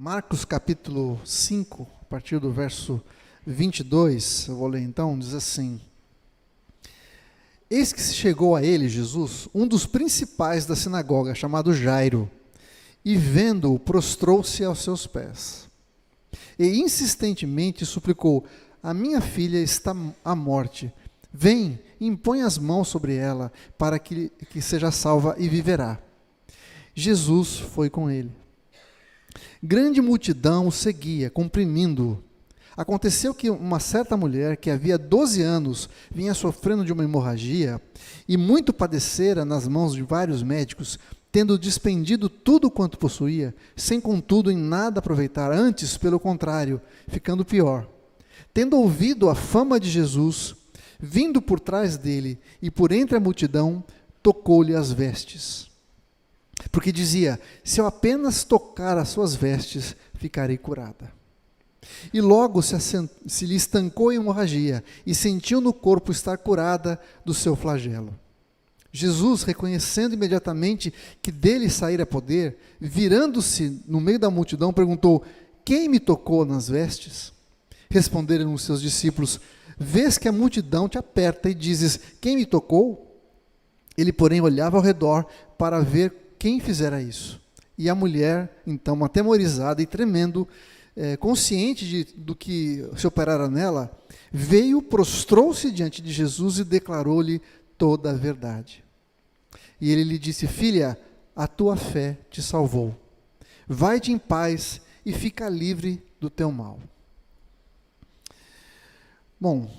Marcos capítulo 5, a partir do verso 22, eu vou ler então, diz assim: Eis que se chegou a ele, Jesus, um dos principais da sinagoga, chamado Jairo, e vendo-o, prostrou-se aos seus pés. E insistentemente suplicou: a minha filha está à morte, vem, impõe as mãos sobre ela, para que seja salva e viverá. Jesus foi com ele. Grande multidão o seguia, comprimindo-o. Aconteceu que uma certa mulher, que havia 12 anos, vinha sofrendo de uma hemorragia, e muito padecera nas mãos de vários médicos, tendo despendido tudo quanto possuía, sem contudo em nada aproveitar, antes, pelo contrário, ficando pior. Tendo ouvido a fama de Jesus, vindo por trás dele e por entre a multidão, tocou-lhe as vestes. Porque dizia: se eu apenas tocar as suas vestes, ficarei curada. E logo se lhe estancou a hemorragia, e sentiu no corpo estar curada do seu flagelo. Jesus, reconhecendo imediatamente que dele saíra poder, virando-se no meio da multidão, perguntou: quem me tocou nas vestes? Responderam os seus discípulos: vês que a multidão te aperta e dizes: quem me tocou? Ele, porém, olhava ao redor para ver quem fizera isso. E a mulher, então, atemorizada e tremendo, consciente do que se operara nela, veio, prostrou-se diante de Jesus e declarou-lhe toda a verdade. E ele lhe disse: filha, a tua fé te salvou. Vai-te em paz e fica livre do teu mal. Bom,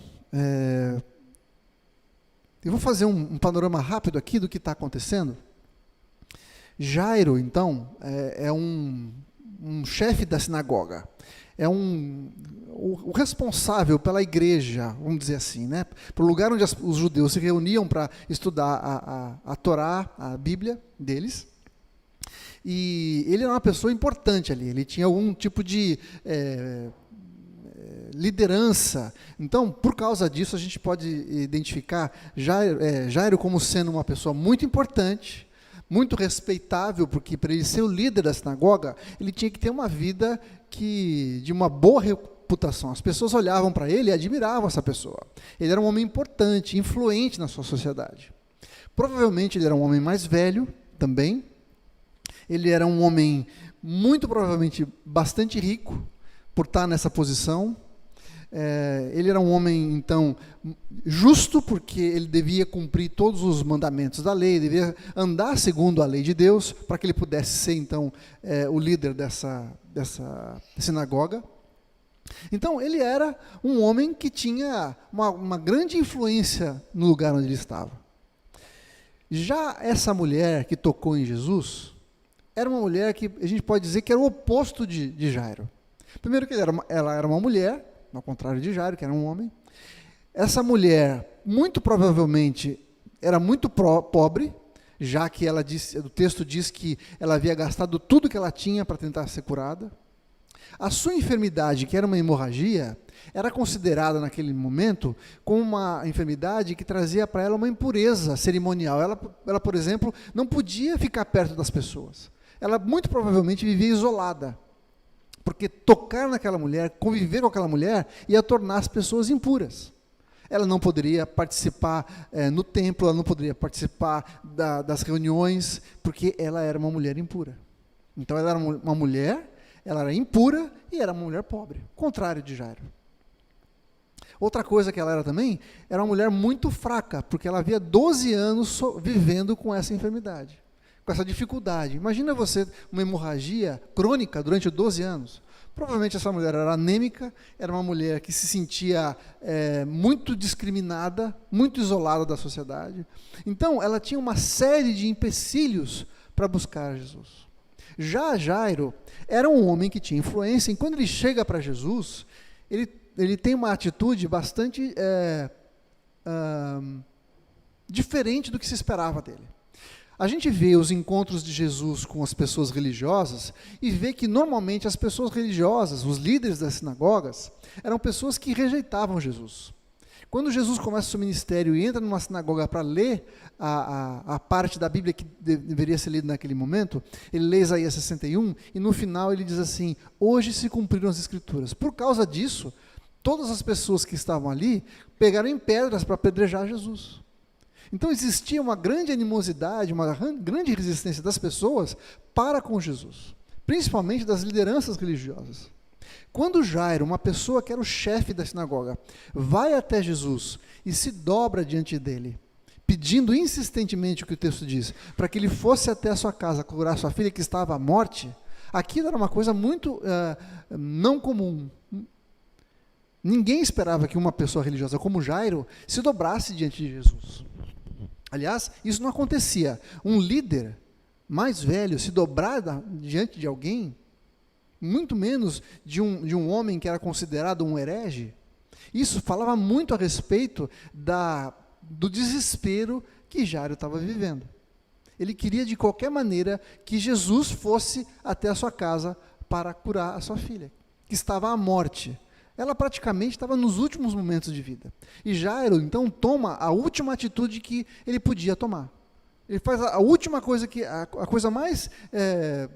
eu vou fazer um panorama rápido aqui do que está acontecendo. Jairo, então, é um chefe da sinagoga, é o responsável pela igreja, vamos dizer assim, né? Para o lugar onde os judeus se reuniam para estudar a Torá, a Bíblia deles. E ele era uma pessoa importante ali, ele tinha algum tipo de liderança. Então, por causa disso, a gente pode identificar Jairo como sendo uma pessoa muito importante, muito respeitável, porque para ele ser o líder da sinagoga, ele tinha que ter uma vida de uma boa reputação. As pessoas olhavam para ele e admiravam essa pessoa. Ele era um homem importante, influente na sua sociedade. Provavelmente ele era um homem mais velho também. Ele era um homem, muito provavelmente, bastante rico, por estar nessa posição. Ele era um homem, então, justo, porque ele devia cumprir todos os mandamentos da lei, devia andar segundo a lei de Deus, para que ele pudesse ser, então, o líder dessa sinagoga. Então, ele era um homem que tinha uma grande influência no lugar onde ele estava. Já essa mulher que tocou em Jesus, era uma mulher que a gente pode dizer que era o oposto de Jairo. Primeiro que ela era uma mulher, ao contrário de Jairo, que era um homem. Essa mulher, muito provavelmente, era muito pobre, já que o texto diz que ela havia gastado tudo que ela tinha para tentar ser curada. A sua enfermidade, que era uma hemorragia, era considerada naquele momento como uma enfermidade que trazia para ela uma impureza cerimonial. Ela, por exemplo, não podia ficar perto das pessoas. Ela muito provavelmente vivia isolada, porque tocar naquela mulher, conviver com aquela mulher, ia tornar as pessoas impuras. Ela não poderia participar no templo, ela não poderia participar das reuniões, porque ela era uma mulher impura. Então ela era uma mulher, ela era impura e era uma mulher pobre, contrário de Jairo. Outra coisa que ela era também, era uma mulher muito fraca, porque ela havia 12 anos vivendo com essa enfermidade, com essa dificuldade. Imagina você, uma hemorragia crônica durante 12 anos. Provavelmente essa mulher era anêmica, era uma mulher que se sentia muito discriminada, muito isolada da sociedade. Então, ela tinha uma série de empecilhos para buscar Jesus. Já Jairo era um homem que tinha influência, e quando ele chega para Jesus, ele tem uma atitude bastante diferente do que se esperava dele. A gente vê os encontros de Jesus com as pessoas religiosas e vê que normalmente as pessoas religiosas, os líderes das sinagogas, eram pessoas que rejeitavam Jesus. Quando Jesus começa o seu ministério e entra numa sinagoga para ler a parte da Bíblia que deveria ser lida naquele momento, ele lê Isaías 61 e no final ele diz assim: hoje se cumpriram as Escrituras. Por causa disso, todas as pessoas que estavam ali pegaram em pedras para apedrejar Jesus. Então existia uma grande animosidade, uma grande resistência das pessoas para com Jesus, principalmente das lideranças religiosas. Quando Jairo, uma pessoa que era o chefe da sinagoga, vai até Jesus e se dobra diante dele, pedindo insistentemente o que o texto diz, para que ele fosse até a sua casa curar sua filha que estava à morte, aquilo era uma coisa muito não comum. Ninguém esperava que uma pessoa religiosa como Jairo se dobrasse diante de Jesus. Aliás, isso não acontecia. Um líder mais velho se dobrar diante de alguém, muito menos de um homem que era considerado um herege, isso falava muito a respeito do desespero que Jairo estava vivendo. Ele queria de qualquer maneira que Jesus fosse até a sua casa para curar a sua filha, que estava à morte. Ela praticamente estava nos últimos momentos de vida. E Jairo, então, toma a última atitude que ele podia tomar. Ele faz a última coisa, a coisa mais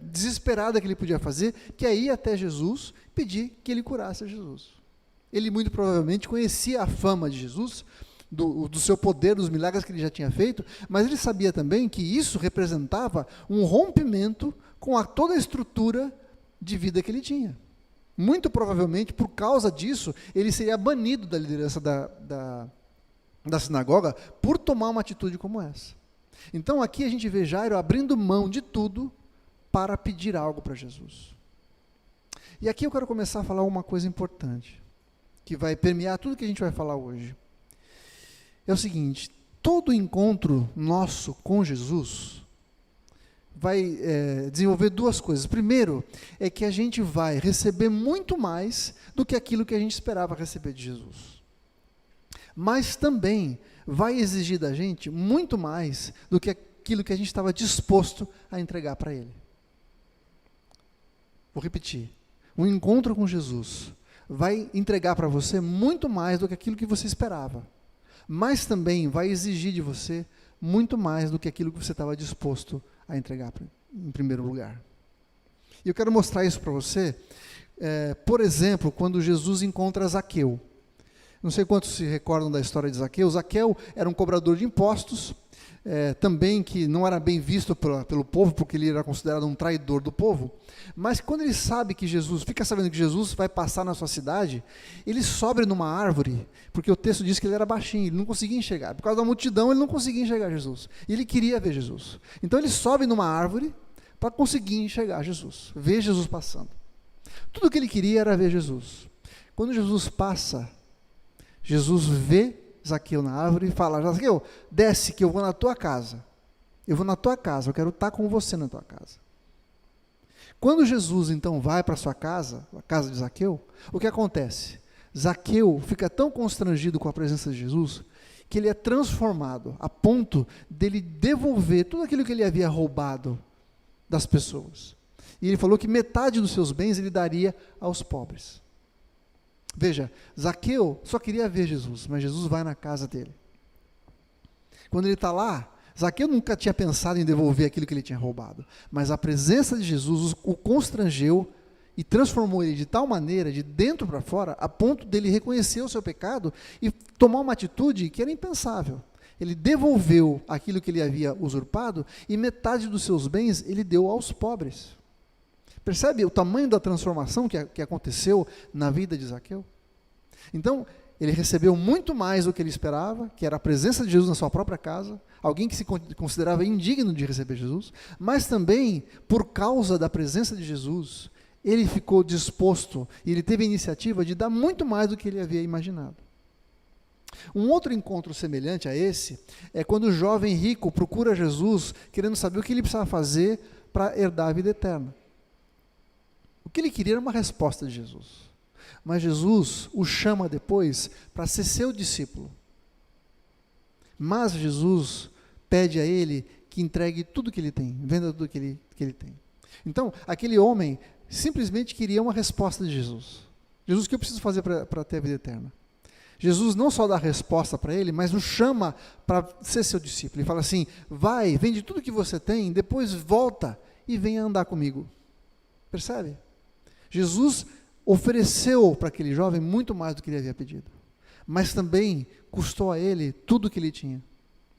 desesperada que ele podia fazer, que é ir até Jesus e pedir que ele curasse Jesus. Ele muito provavelmente conhecia a fama de Jesus, do seu poder, dos milagres que ele já tinha feito, mas ele sabia também que isso representava um rompimento com toda a estrutura de vida que ele tinha. Muito provavelmente, por causa disso, ele seria banido da liderança da sinagoga por tomar uma atitude como essa. Então aqui a gente vê Jairo abrindo mão de tudo para pedir algo para Jesus. E aqui eu quero começar a falar uma coisa importante, que vai permear tudo que a gente vai falar hoje. É o seguinte: todo encontro nosso com Jesus vai desenvolver duas coisas. Primeiro, é que a gente vai receber muito mais do que aquilo que a gente esperava receber de Jesus. Mas também vai exigir da gente muito mais do que aquilo que a gente estava disposto a entregar para Ele. Vou repetir. Um encontro com Jesus vai entregar para você muito mais do que aquilo que você esperava. Mas também vai exigir de você muito mais do que aquilo que você estava disposto a entregar em primeiro lugar. E eu quero mostrar isso para você, por exemplo, quando Jesus encontra Zaqueu. Não sei quantos se recordam da história de Zaqueu. Zaqueu era um cobrador de impostos, também que não era bem visto pelo povo, porque ele era considerado um traidor do povo, mas quando ele sabe que Jesus, fica sabendo que Jesus vai passar na sua cidade, ele sobe numa árvore, porque o texto diz que ele era baixinho, ele não conseguia enxergar, por causa da multidão ele não conseguia enxergar Jesus, e ele queria ver Jesus, então ele sobe numa árvore para conseguir enxergar Jesus, ver Jesus passando. Tudo que ele queria era ver Jesus. Quando Jesus passa, Jesus vê Zaqueu na árvore e fala: Zaqueu, desce que eu vou na tua casa. Eu vou na tua casa, eu quero estar com você na tua casa. Quando Jesus então vai para a sua casa, a casa de Zaqueu, o que acontece? Zaqueu fica tão constrangido com a presença de Jesus, que ele é transformado, a ponto dele devolver tudo aquilo que ele havia roubado das pessoas. E ele falou que metade dos seus bens ele daria aos pobres. Veja, Zaqueu só queria ver Jesus, mas Jesus vai na casa dele. Quando ele está lá, Zaqueu nunca tinha pensado em devolver aquilo que ele tinha roubado, mas a presença de Jesus o constrangeu e transformou ele de tal maneira, de dentro para fora, a ponto dele reconhecer o seu pecado e tomar uma atitude que era impensável. Ele devolveu aquilo que ele havia usurpado e metade dos seus bens ele deu aos pobres. Percebe o tamanho da transformação que aconteceu na vida de Zaqueu? Então, ele recebeu muito mais do que ele esperava, que era a presença de Jesus na sua própria casa, alguém que se considerava indigno de receber Jesus, mas também, por causa da presença de Jesus, ele ficou disposto, e ele teve a iniciativa de dar muito mais do que ele havia imaginado. Um outro encontro semelhante a esse, é quando o jovem rico procura Jesus, querendo saber o que ele precisava fazer para herdar a vida eterna. O que ele queria era uma resposta de Jesus. Mas Jesus o chama depois para ser seu discípulo. Mas Jesus pede a ele que entregue tudo que ele tem, venda tudo que ele tem. Então, aquele homem simplesmente queria uma resposta de Jesus. Jesus, o que eu preciso fazer para ter a vida eterna? Jesus não só dá a resposta para ele, mas o chama para ser seu discípulo. Ele fala assim: vai, vende tudo que você tem, depois volta e venha andar comigo. Percebe? Jesus ofereceu para aquele jovem muito mais do que ele havia pedido, mas também custou a ele tudo o que ele tinha,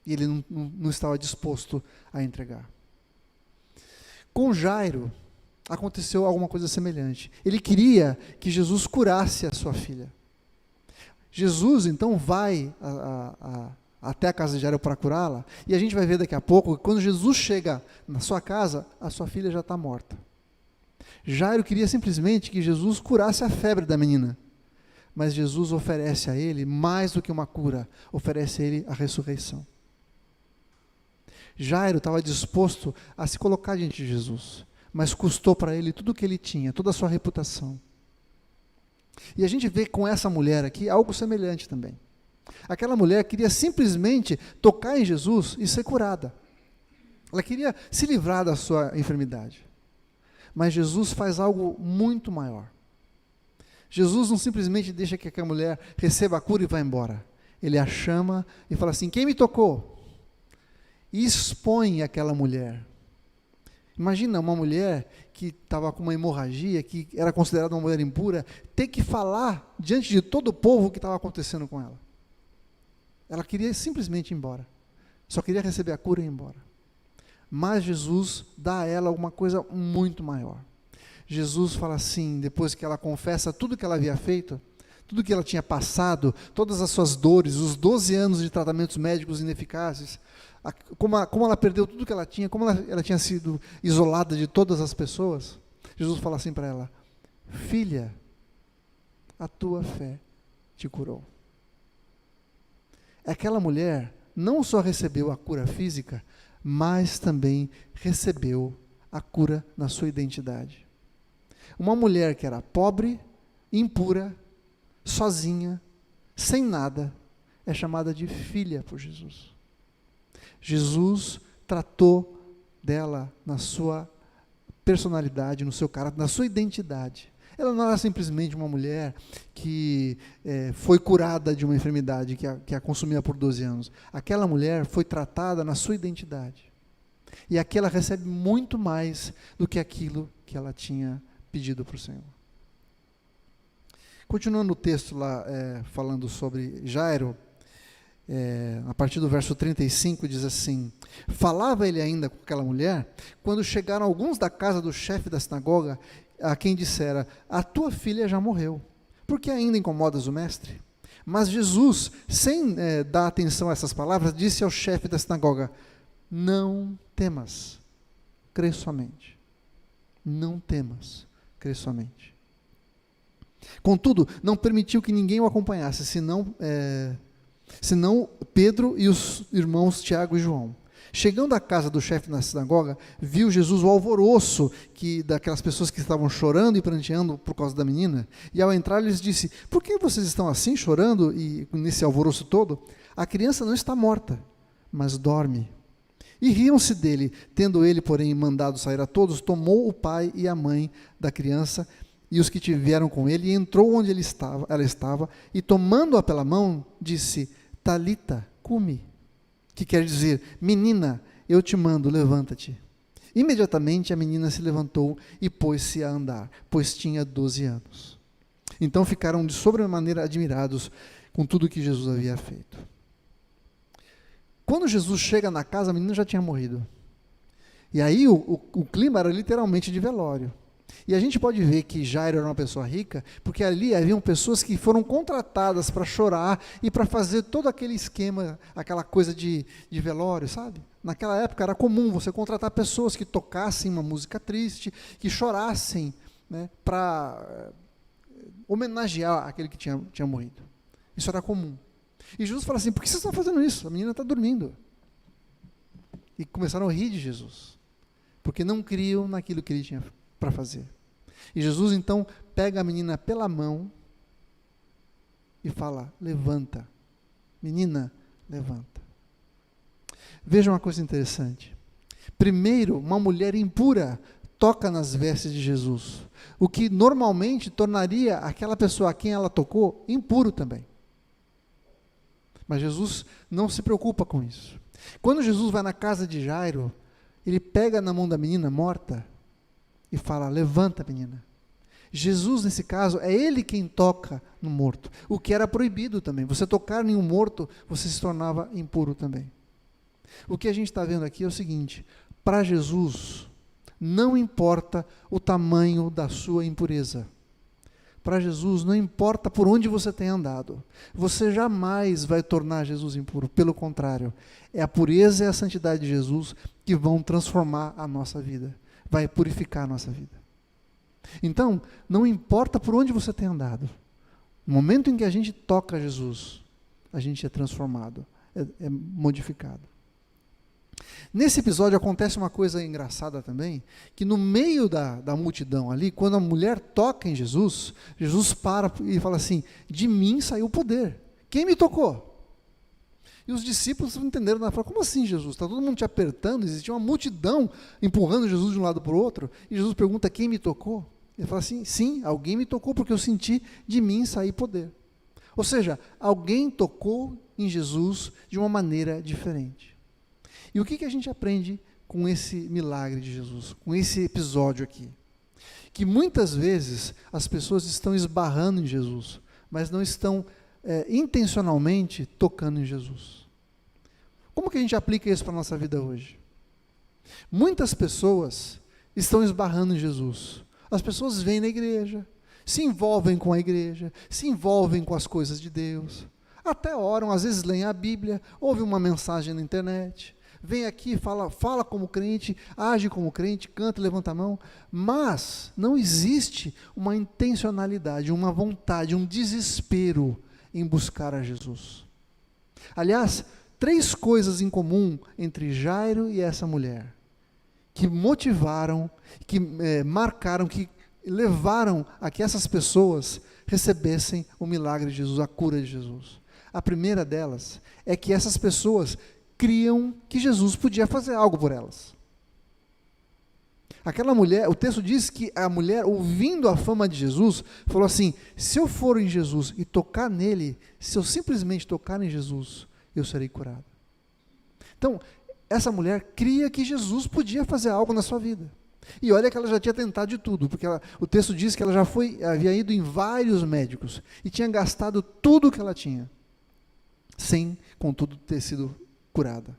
e ele não estava disposto a entregar. Com Jairo, aconteceu alguma coisa semelhante. Ele queria que Jesus curasse a sua filha. Jesus, então, vai até a casa de Jairo para curá-la, e a gente vai ver daqui a pouco que quando Jesus chega na sua casa, a sua filha já está morta. Jairo queria simplesmente que Jesus curasse a febre da menina, mas Jesus oferece a ele mais do que uma cura, oferece a ele a ressurreição. Jairo estava disposto a se colocar diante de Jesus, mas custou para ele tudo o que ele tinha, toda a sua reputação. E a gente vê com essa mulher aqui algo semelhante também. Aquela mulher queria simplesmente tocar em Jesus e ser curada. Ela queria se livrar da sua enfermidade. Mas Jesus faz algo muito maior. Jesus não simplesmente deixa que aquela mulher receba a cura e vá embora. Ele a chama e fala assim: quem me tocou? E expõe aquela mulher. Imagina uma mulher que estava com uma hemorragia, que era considerada uma mulher impura, ter que falar diante de todo o povo o que estava acontecendo com ela. Ela queria simplesmente ir embora. Só queria receber a cura e ir embora. Mas Jesus dá a ela alguma coisa muito maior. Jesus fala assim, depois que ela confessa tudo que ela havia feito, tudo que ela tinha passado, todas as suas dores, os 12 anos de tratamentos médicos ineficazes, como ela perdeu tudo que ela tinha, como ela tinha sido isolada de todas as pessoas, Jesus fala assim para ela: filha, a tua fé te curou. Aquela mulher não só recebeu a cura física, mas também recebeu a cura na sua identidade. Uma mulher que era pobre, impura, sozinha, sem nada, é chamada de filha por Jesus. Jesus tratou dela na sua personalidade, no seu caráter, na sua identidade. Ela não era simplesmente uma mulher que foi curada de uma enfermidade que a consumia por 12 anos. Aquela mulher foi tratada na sua identidade. E aqui ela recebe muito mais do que aquilo que ela tinha pedido para o Senhor. Continuando o texto lá, falando sobre Jairo, a partir do verso 35, diz assim: falava ele ainda com aquela mulher, quando chegaram alguns da casa do chefe da sinagoga, a quem dissera: a tua filha já morreu, por que ainda incomodas o mestre? Mas Jesus, sem dar atenção a essas palavras, disse ao chefe da sinagoga: não temas, crê somente. Não temas, crê somente. Contudo, não permitiu que ninguém o acompanhasse, senão Pedro e os irmãos Tiago e João. Chegando à casa do chefe da sinagoga, viu Jesus o alvoroço daquelas pessoas que estavam chorando e pranteando por causa da menina, e ao entrar lhes disse: por que vocês estão assim chorando e nesse alvoroço todo? A criança não está morta, mas dorme. E riam-se dele. Tendo ele, porém, mandado sair a todos, tomou o pai e a mãe da criança e os que tiveram com ele, e entrou onde ela estava, e tomando-a pela mão, disse: Talita, cumi, que quer dizer: menina, eu te mando, levanta-te. Imediatamente a menina se levantou e pôs-se a andar, pois tinha 12 anos. Então ficaram de sobremaneira admirados com tudo que Jesus havia feito. Quando Jesus chega na casa, a menina já tinha morrido. E aí o clima era literalmente de velório. E a gente pode ver que Jairo era uma pessoa rica, porque ali haviam pessoas que foram contratadas para chorar e para fazer todo aquele esquema, aquela coisa de velório, sabe? Naquela época era comum você contratar pessoas que tocassem uma música triste, que chorassem, né, para homenagear aquele que tinha morrido. Isso era comum. E Jesus fala assim: por que vocês estão fazendo isso? A menina está dormindo. E começaram a rir de Jesus, porque não criam naquilo que ele tinha para fazer. E Jesus então pega a menina pela mão e fala: levanta, menina, levanta. Veja uma coisa interessante. Primeiro, uma mulher impura toca nas vestes de Jesus, o que normalmente tornaria aquela pessoa a quem ela tocou impuro também. Mas Jesus não se preocupa com isso. Quando Jesus vai na casa de Jairo, ele pega na mão da menina morta e fala: levanta, menina. Jesus, nesse caso, é ele quem toca no morto, o que era proibido também. Você tocar em um morto, você se tornava impuro também. O que a gente está vendo aqui é o seguinte: para Jesus, não importa o tamanho da sua impureza. Para Jesus, não importa por onde você tenha andado, você jamais vai tornar Jesus impuro. Pelo contrário, é a pureza e a santidade de Jesus que vão transformar a nossa vida, vai purificar a nossa vida. Então, não importa por onde você tenha andado, no momento em que a gente toca Jesus, a gente é transformado, é modificado. Nesse episódio acontece uma coisa engraçada também, que no meio da multidão ali, quando a mulher toca em Jesus, Jesus para e fala assim: de mim saiu o poder, quem me tocou? E os discípulos não entenderam nada, falaram: como assim, Jesus? Está todo mundo te apertando, existia uma multidão empurrando Jesus de um lado para o outro, e Jesus pergunta: quem me tocou? Ele fala assim: sim, alguém me tocou, porque eu senti de mim sair poder. Ou seja, alguém tocou em Jesus de uma maneira diferente. E o que a gente aprende com esse milagre de Jesus, com esse episódio aqui? Que muitas vezes as pessoas estão esbarrando em Jesus, mas não estão intencionalmente tocando em Jesus. Como que a gente aplica isso para a nossa vida hoje? Muitas pessoas estão esbarrando em Jesus. As pessoas vêm na igreja, se envolvem com a igreja, se envolvem com as coisas de Deus, até oram, às vezes leem a Bíblia, ouvem uma mensagem na internet, vem aqui, fala como crente, age como crente, canta, levanta a mão, mas não existe uma intencionalidade, uma vontade, um desespero em buscar a Jesus. Aliás, 3 coisas em comum entre Jairo e essa mulher, que motivaram, que marcaram, que levaram a que essas pessoas recebessem o milagre de Jesus, a cura de Jesus. A primeira delas é que essas pessoas criam que Jesus podia fazer algo por elas. Aquela mulher, o texto diz que a mulher, ouvindo a fama de Jesus, falou assim: se eu for em Jesus e tocar nele, se eu simplesmente tocar em Jesus, eu serei curado. Então, essa mulher cria que Jesus podia fazer algo na sua vida. E olha que ela já tinha tentado de tudo, porque o texto diz que ela já havia ido em vários médicos e tinha gastado tudo o que ela tinha, sem, contudo, ter sido curada.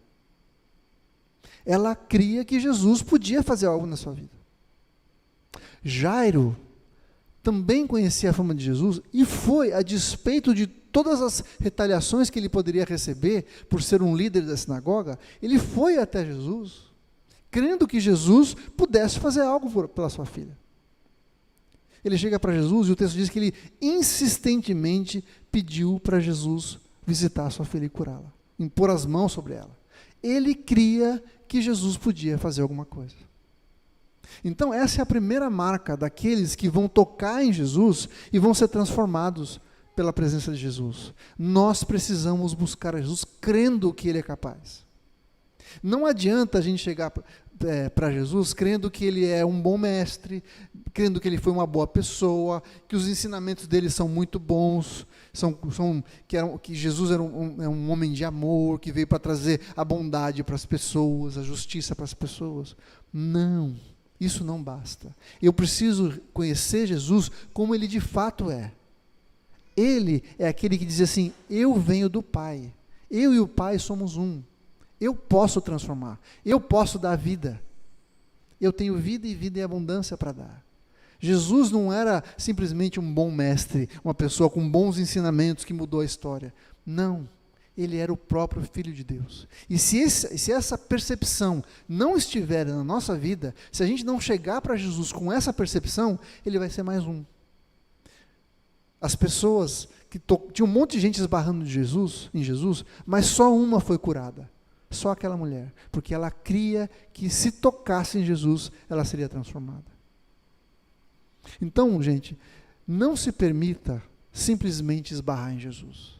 Ela cria que Jesus podia fazer algo na sua vida. Jairo também conhecia a fama de Jesus e foi, a despeito de todas as retaliações que ele poderia receber por ser um líder da sinagoga, ele foi até Jesus, crendo que Jesus pudesse fazer algo pela sua filha. Ele chega para Jesus e o texto diz que ele insistentemente pediu para Jesus visitar a sua filha e curá-la, impor as mãos sobre ela. Ele cria que Jesus podia fazer alguma coisa. Então essa é a primeira marca daqueles que vão tocar em Jesus e vão ser transformados pela presença de Jesus. Nós precisamos buscar a Jesus crendo que Ele é capaz. Não adianta a gente chegar para Jesus crendo que Ele é um bom mestre, crendo que Ele foi uma boa pessoa, que os ensinamentos dele são muito bons, que Jesus era um homem de amor, que veio para trazer a bondade para as pessoas, a justiça para as pessoas. Não, isso não basta. Eu preciso conhecer Jesus como Ele de fato é. Ele é aquele que diz assim: eu venho do Pai, eu e o Pai somos um. Eu posso transformar, eu posso dar vida, eu tenho vida e vida em abundância para dar. Jesus não era simplesmente um bom mestre, uma pessoa com bons ensinamentos que mudou a história. Não, Ele era o próprio Filho de Deus. E se essa percepção não estiver na nossa vida, se a gente não chegar para Jesus com essa percepção, Ele vai ser mais um. As pessoas, tinha um monte de gente esbarrando em Jesus, mas só uma foi curada. Só aquela mulher, porque ela cria que se tocasse em Jesus, ela seria transformada. Então, gente, não se permita simplesmente esbarrar em Jesus.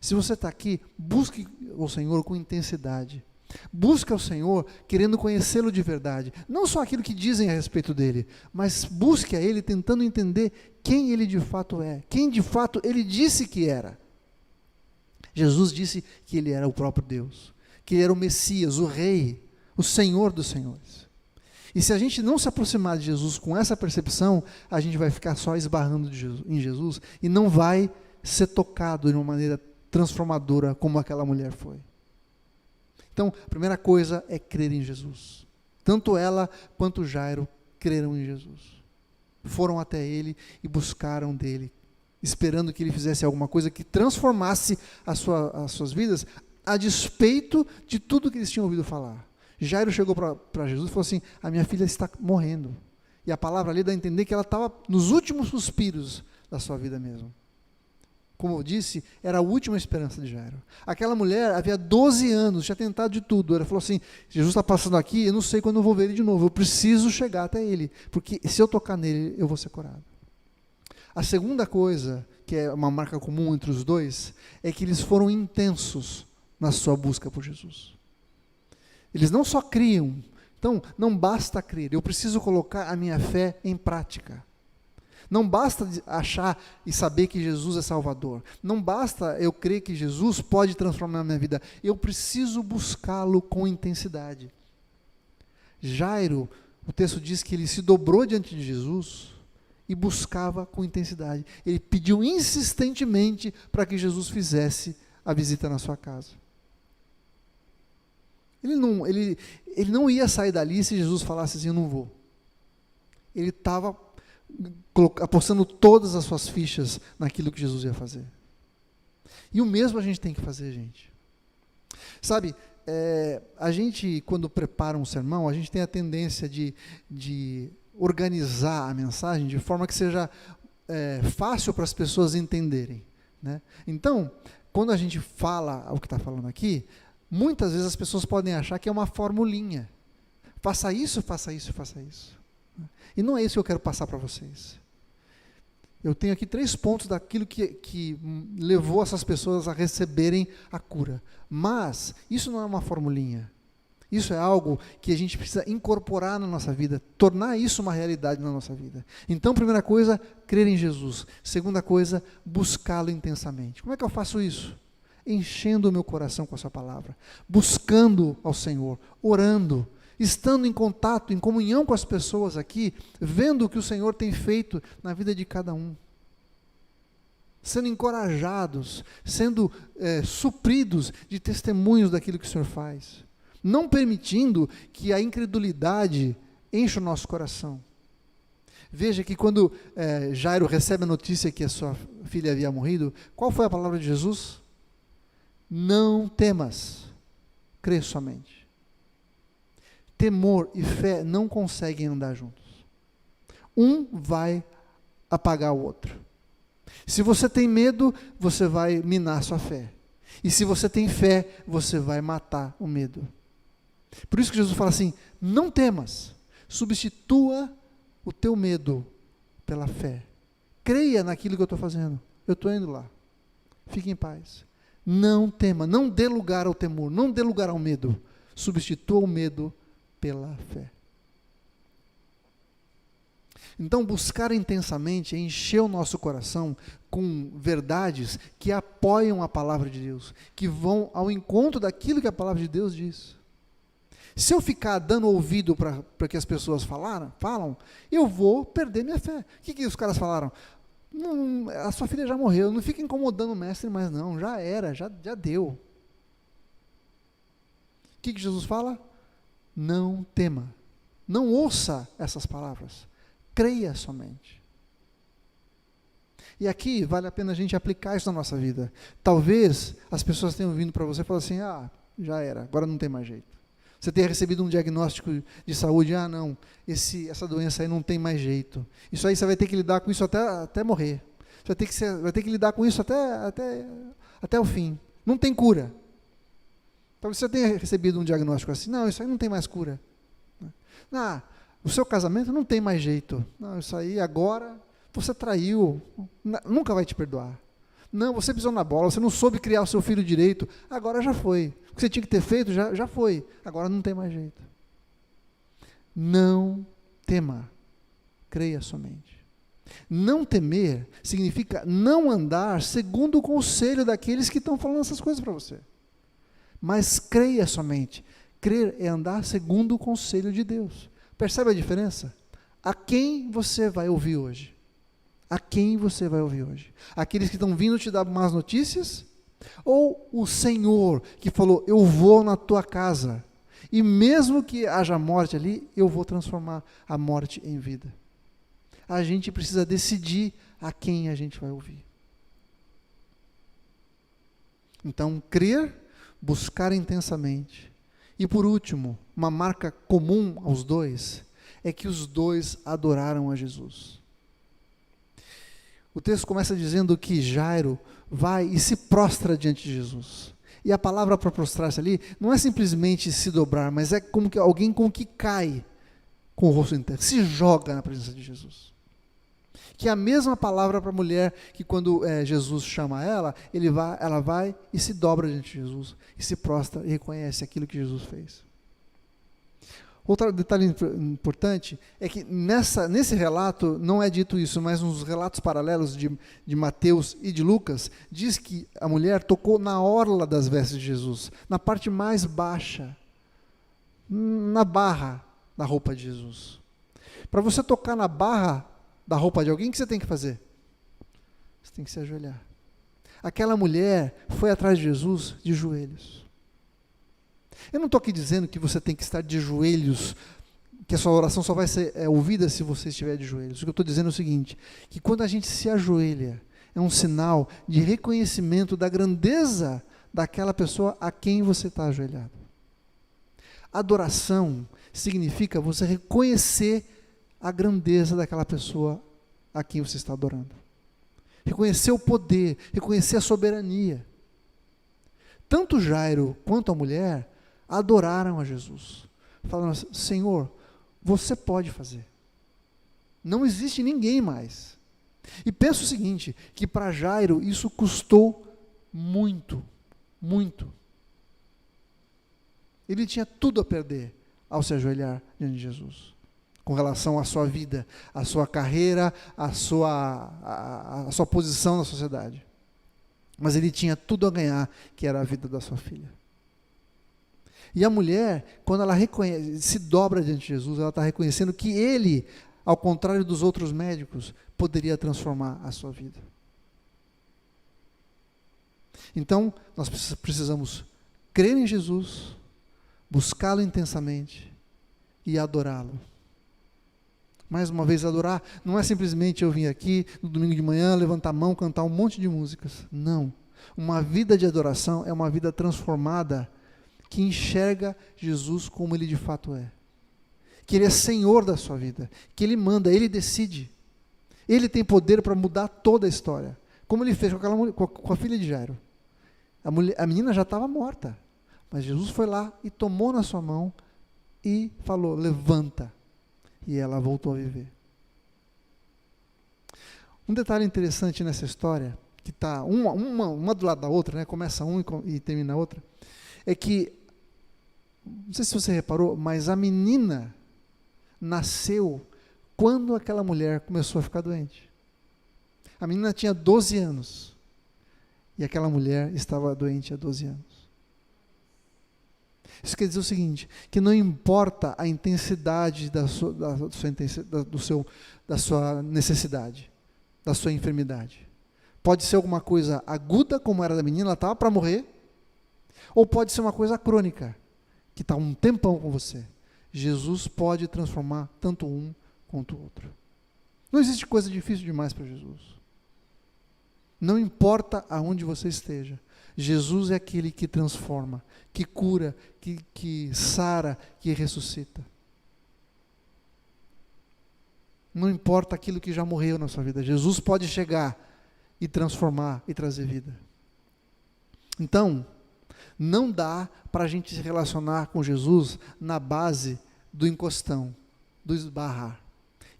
Se você está aqui, busque o Senhor com intensidade. Busque o Senhor querendo conhecê-lo de verdade. Não só aquilo que dizem a respeito dele, mas busque a Ele tentando entender quem Ele de fato é, quem de fato Ele disse que era. Jesus disse que ele era o próprio Deus, que ele era o Messias, o Rei, o Senhor dos Senhores. E se a gente não se aproximar de Jesus com essa percepção, a gente vai ficar só esbarrando em Jesus e não vai ser tocado de uma maneira transformadora como aquela mulher foi. Então, a primeira coisa é crer em Jesus. Tanto ela quanto Jairo creram em Jesus. Foram até ele e buscaram dele, esperando que ele fizesse alguma coisa que transformasse as suas vidas, a despeito de tudo que eles tinham ouvido falar. Jairo chegou para Jesus e falou assim: a minha filha está morrendo. E a palavra ali dá a entender que ela estava nos últimos suspiros da sua vida mesmo. Como eu disse, era a última esperança de Jairo. Aquela mulher havia 12 anos, tinha tentado de tudo. Ela falou assim: Jesus está passando aqui, eu não sei quando eu vou ver ele de novo, eu preciso chegar até ele, porque se eu tocar nele, eu vou ser curado. A segunda coisa, que é uma marca comum entre os dois, é que eles foram intensos na sua busca por Jesus. Eles não só criam, então não basta crer, eu preciso colocar a minha fé em prática. Não basta achar e saber que Jesus é Salvador. Não basta eu crer que Jesus pode transformar a minha vida. Eu preciso buscá-lo com intensidade. Jairo, o texto diz que ele se dobrou diante de Jesus e buscava com intensidade. Ele pediu insistentemente para que Jesus fizesse a visita na sua casa. Ele não ia sair dali se Jesus falasse assim: eu não vou. Ele estava apostando todas as suas fichas naquilo que Jesus ia fazer. E o mesmo a gente tem que fazer, gente. Sabe, a gente, quando prepara um sermão, a gente tem a tendência de organizar a mensagem de forma que seja fácil para as pessoas entenderem, né? Então, quando a gente fala o que está falando aqui, muitas vezes as pessoas podem achar que é uma formulinha. Faça isso, faça isso, faça isso. E não é isso que eu quero passar para vocês. Eu tenho aqui 3 pontos daquilo que levou essas pessoas a receberem a cura. Mas isso não é uma formulinha. Isso é algo que a gente precisa incorporar na nossa vida, tornar isso uma realidade na nossa vida. Então, primeira coisa, crer em Jesus. Segunda coisa, buscá-lo intensamente. Como é que eu faço isso? Enchendo o meu coração com a sua palavra, buscando ao Senhor, orando, estando em contato, em comunhão com as pessoas aqui, vendo o que o Senhor tem feito na vida de cada um, sendo encorajados, sendo supridos de testemunhos daquilo que o Senhor faz, não permitindo que a incredulidade encha o nosso coração. Veja que quando Jairo recebe a notícia que a sua filha havia morrido, qual foi a palavra de Jesus? Não temas, crê somente. Temor e fé não conseguem andar juntos. Um vai apagar o outro. Se você tem medo, você vai minar sua fé. E se você tem fé, você vai matar o medo. Por isso que Jesus fala assim: não temas, substitua o teu medo pela fé. Creia naquilo que eu estou fazendo. Eu estou indo lá. Fique em paz. Não tema, não dê lugar ao temor, não dê lugar ao medo. Substitua o medo pela fé. Então, buscar intensamente é encher o nosso coração com verdades que apoiam a palavra de Deus, que vão ao encontro daquilo que a palavra de Deus diz. Se eu ficar dando ouvido para que as pessoas falam, eu vou perder minha fé. O que os caras falaram? Não, a sua filha já morreu, não fica incomodando o mestre mais não, já era, já deu. O que Jesus fala? Não tema, não ouça essas palavras, creia somente. E aqui vale a pena a gente aplicar isso na nossa vida. Talvez as pessoas tenham vindo para você e falado assim: já era, agora não tem mais jeito. Você tenha recebido um diagnóstico de saúde: não, essa doença aí não tem mais jeito. Isso aí você vai ter que lidar com isso até morrer. Você vai ter que lidar com isso até o fim. Não tem cura. Talvez você tenha recebido um diagnóstico assim: não, isso aí não tem mais cura. O seu casamento não tem mais jeito. Não, isso aí agora você traiu, nunca vai te perdoar. Não, você pisou na bola, você não soube criar o seu filho direito, agora já foi. O que você tinha que ter feito já foi, agora não tem mais jeito. Não tema, creia somente. Não temer significa não andar segundo o conselho daqueles que estão falando essas coisas para você. Mas creia somente. Crer é andar segundo o conselho de Deus. Percebe a diferença? A quem você vai ouvir hoje? A quem você vai ouvir hoje? Aqueles que estão vindo te dar más notícias? Ou o Senhor que falou, eu vou na tua casa, e mesmo que haja morte ali, eu vou transformar a morte em vida. A gente precisa decidir a quem a gente vai ouvir. Então, crer, buscar intensamente. E por último, uma marca comum aos dois, é que os dois adoraram a Jesus. O texto começa dizendo que Jairo vai e se prostra diante de Jesus. E a palavra para prostrar-se ali não é simplesmente se dobrar, mas é como que alguém com que cai com o rosto em terra, se joga na presença de Jesus. Que é a mesma palavra para a mulher que quando Jesus chama ela vai e se dobra diante de Jesus, e se prostra e reconhece aquilo que Jesus fez. Outro detalhe importante é que nesse relato não é dito isso, mas nos relatos paralelos de Mateus e de Lucas, diz que a mulher tocou na orla das vestes de Jesus, na parte mais baixa, na barra da roupa de Jesus. Para você tocar na barra da roupa de alguém, o que você tem que fazer? Você tem que se ajoelhar. Aquela mulher foi atrás de Jesus de joelhos. Eu não estou aqui dizendo que você tem que estar de joelhos, que a sua oração só vai ser ouvida se você estiver de joelhos. O que eu estou dizendo é o seguinte, que quando a gente se ajoelha, é um sinal de reconhecimento da grandeza daquela pessoa a quem você está ajoelhado. Adoração significa você reconhecer a grandeza daquela pessoa a quem você está adorando. Reconhecer o poder, reconhecer a soberania. Tanto Jairo quanto a mulher adoraram a Jesus, falando assim, Senhor, você pode fazer. Não existe ninguém mais. E pensa o seguinte, que para Jairo isso custou muito, muito. Ele tinha tudo a perder ao se ajoelhar diante de Jesus, com relação à sua vida, à sua carreira, à sua posição na sociedade. Mas ele tinha tudo a ganhar, que era a vida da sua filha. E a mulher, quando ela se dobra diante de Jesus, ela está reconhecendo que ele, ao contrário dos outros médicos, poderia transformar a sua vida. Então, nós precisamos crer em Jesus, buscá-lo intensamente e adorá-lo. Mais uma vez, adorar não é simplesmente eu vir aqui no domingo de manhã, levantar a mão, cantar um monte de músicas. Não. Uma vida de adoração é uma vida transformada que enxerga Jesus como ele de fato é. Que ele é Senhor da sua vida, que ele manda, ele decide. Ele tem poder para mudar toda a história. Como ele fez com a filha de Jairo. A menina já estava morta, mas Jesus foi lá e tomou na sua mão e falou, levanta. E ela voltou a viver. Um detalhe interessante nessa história, que está uma do lado da outra, né? Começa um e termina a outra, é que, não sei se você reparou, mas a menina nasceu quando aquela mulher começou a ficar doente. A menina tinha 12 anos, e aquela mulher estava doente há 12 anos. Isso quer dizer o seguinte, que não importa a intensidade da sua necessidade, da sua enfermidade. Pode ser alguma coisa aguda, como era da menina, ela estava para morrer, ou pode ser uma coisa crônica, que está um tempão com você. Jesus pode transformar tanto um quanto o outro. Não existe coisa difícil demais para Jesus. Não importa aonde você esteja, Jesus é aquele que transforma, que cura, que sara, que ressuscita. Não importa aquilo que já morreu na sua vida, Jesus pode chegar e transformar e trazer vida. Então, não dá para a gente se relacionar com Jesus na base do encostão, do esbarrar.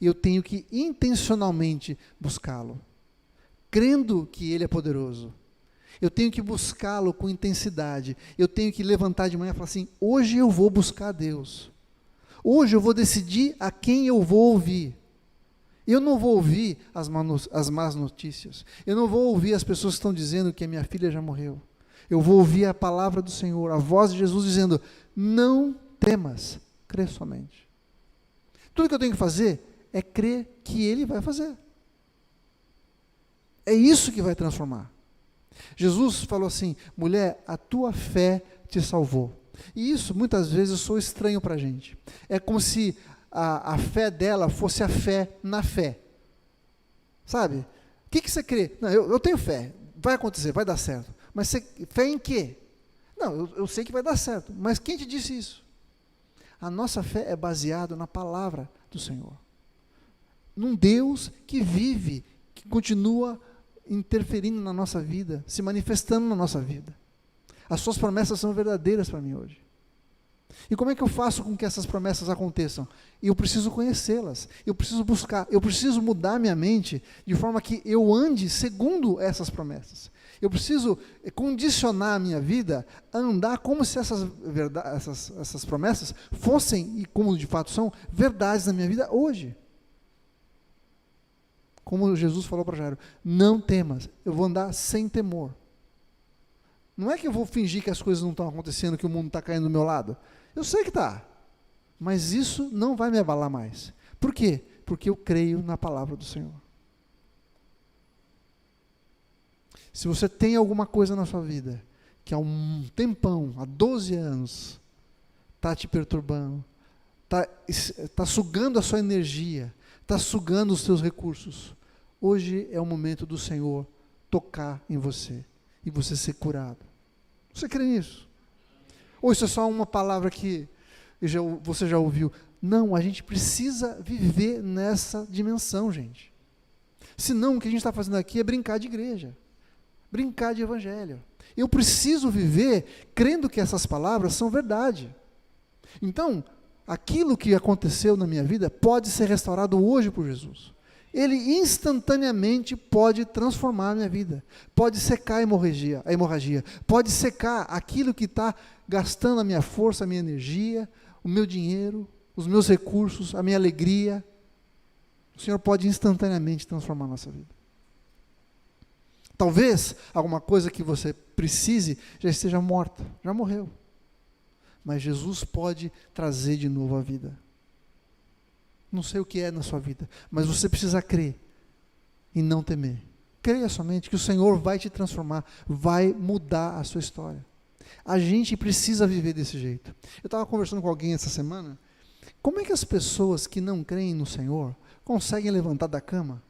E eu tenho que intencionalmente buscá-lo, crendo que Ele é poderoso. Eu tenho que buscá-lo com intensidade. Eu tenho que levantar de manhã e falar assim, hoje eu vou buscar Deus. Hoje eu vou decidir a quem eu vou ouvir. Eu não vou ouvir as más notícias. Eu não vou ouvir as pessoas que estão dizendo que a minha filha já morreu. Eu vou ouvir a palavra do Senhor, a voz de Jesus dizendo: não temas, crê somente. Tudo que eu tenho que fazer é crer que Ele vai fazer. É isso que vai transformar. Jesus falou assim: mulher, a tua fé te salvou. E isso, muitas vezes, sou estranho para a gente. É como se a fé dela fosse a fé na fé. Sabe? O que você crê? Não, eu tenho fé, vai acontecer, vai dar certo. Mas fé em quê? Não, eu sei que vai dar certo, mas quem te disse isso? A nossa fé é baseada na palavra do Senhor. Num Deus que vive, que continua interferindo na nossa vida, se manifestando na nossa vida. As suas promessas são verdadeiras para mim hoje. E como é que eu faço com que essas promessas aconteçam? Eu preciso conhecê-las, eu preciso buscar, eu preciso mudar minha mente de forma que eu ande segundo essas promessas. Eu preciso condicionar a minha vida a andar como se essas promessas fossem, e como de fato são, verdades na minha vida hoje. Como Jesus falou para Jairo: não temas, eu vou andar sem temor. Não é que eu vou fingir que as coisas não estão acontecendo, que o mundo está caindo do meu lado. Eu sei que está, mas isso não vai me abalar mais. Por quê? Porque eu creio na palavra do Senhor. Se você tem alguma coisa na sua vida que há um tempão, há 12 anos, está te perturbando, está sugando a sua energia, está sugando os seus recursos, hoje é o momento do Senhor tocar em você e você ser curado. Você crê nisso? Ou isso é só uma palavra que você já ouviu? Não, a gente precisa viver nessa dimensão, gente. Senão o que a gente está fazendo aqui é brincar de igreja, brincar de evangelho. Eu preciso viver crendo que essas palavras são verdade. Então, aquilo que aconteceu na minha vida pode ser restaurado hoje por Jesus. Ele instantaneamente pode transformar a minha vida, pode secar a hemorragia, pode secar aquilo que está gastando a minha força, a minha energia, o meu dinheiro, os meus recursos, a minha alegria. O Senhor pode instantaneamente transformar a nossa vida. Talvez alguma coisa que você precise já esteja morta, já morreu. Mas Jesus pode trazer de novo a vida. Não sei o que é na sua vida, mas você precisa crer e não temer. Creia somente que o Senhor vai te transformar, vai mudar a sua história. A gente precisa viver desse jeito. Eu estava conversando com alguém essa semana. Como é que as pessoas que não creem no Senhor conseguem levantar da cama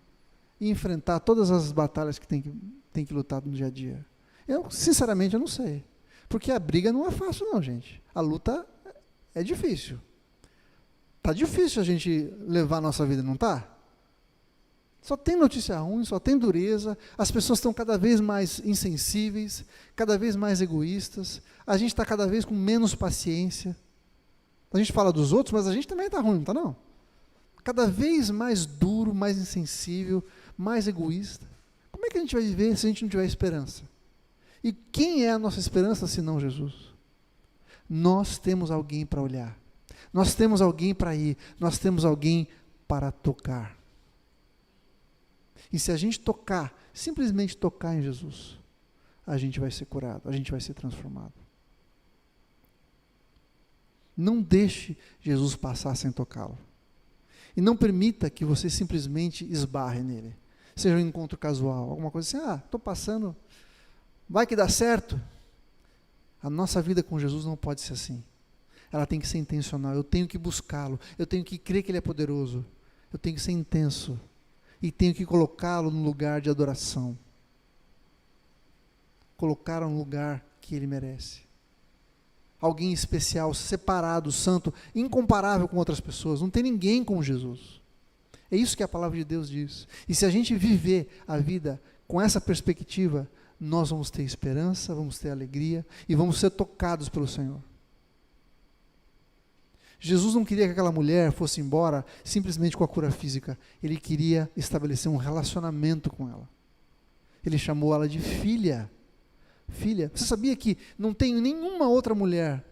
e enfrentar todas as batalhas que tem que lutar no dia a dia? Eu, sinceramente, eu não sei. Porque a briga não é fácil não, gente. A luta é difícil. Está difícil a gente levar a nossa vida, não está? Só tem notícia ruim, só tem dureza, as pessoas estão cada vez mais insensíveis, cada vez mais egoístas, a gente está cada vez com menos paciência. A gente fala dos outros, mas a gente também está ruim, não está não? Cada vez mais duro, mais insensível, mais egoísta. Como é que a gente vai viver se a gente não tiver esperança? E quem é a nossa esperança se não Jesus? Nós temos alguém para olhar. Nós temos alguém para ir, nós temos alguém para tocar. E se a gente tocar, simplesmente tocar em Jesus, a gente vai ser curado, a gente vai ser transformado. Não deixe Jesus passar sem tocá-lo. E não permita que você simplesmente esbarre nele. Seja um encontro casual, alguma coisa assim, estou passando, vai que dá certo. A nossa vida com Jesus não pode ser assim. Ela tem que ser intencional, eu tenho que buscá-lo, eu tenho que crer que Ele é poderoso, eu tenho que ser intenso, e tenho que colocá-lo no lugar de adoração, colocá-lo no lugar que Ele merece. Alguém especial, separado, santo, incomparável com outras pessoas, não tem ninguém como Jesus. É isso que a palavra de Deus diz. E se a gente viver a vida com essa perspectiva, nós vamos ter esperança, vamos ter alegria, e vamos ser tocados pelo Senhor. Jesus não queria que aquela mulher fosse embora simplesmente com a cura física. Ele queria estabelecer um relacionamento com ela. Ele chamou ela de filha. Filha. Você sabia que não tem nenhuma outra mulher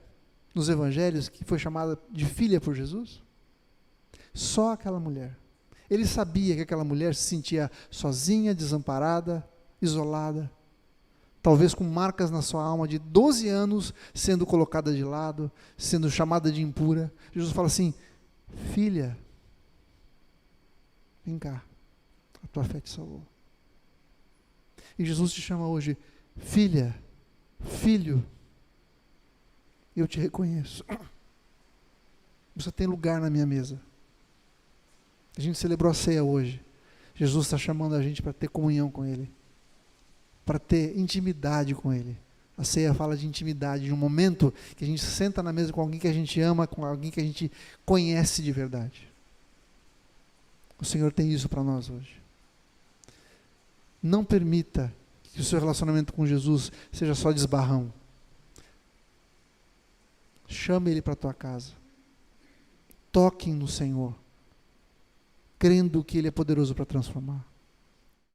nos evangelhos que foi chamada de filha por Jesus? Só aquela mulher. Ele sabia que aquela mulher se sentia sozinha, desamparada, isolada, talvez com marcas na sua alma de 12 anos sendo colocada de lado, sendo chamada de impura. Jesus fala assim: filha, vem cá, a tua fé te salvou. E Jesus te chama hoje: filha, filho, eu te reconheço. Você tem lugar na minha mesa. A gente celebrou a ceia hoje. Jesus está chamando a gente para ter comunhão com Ele, para ter intimidade com Ele. A ceia fala de intimidade, de um momento que a gente senta na mesa com alguém que a gente ama, com alguém que a gente conhece de verdade. O Senhor tem isso para nós hoje. Não permita que o seu relacionamento com Jesus seja só de esbarrão. Chame Ele para a tua casa. Toquem no Senhor, crendo que Ele é poderoso para transformar.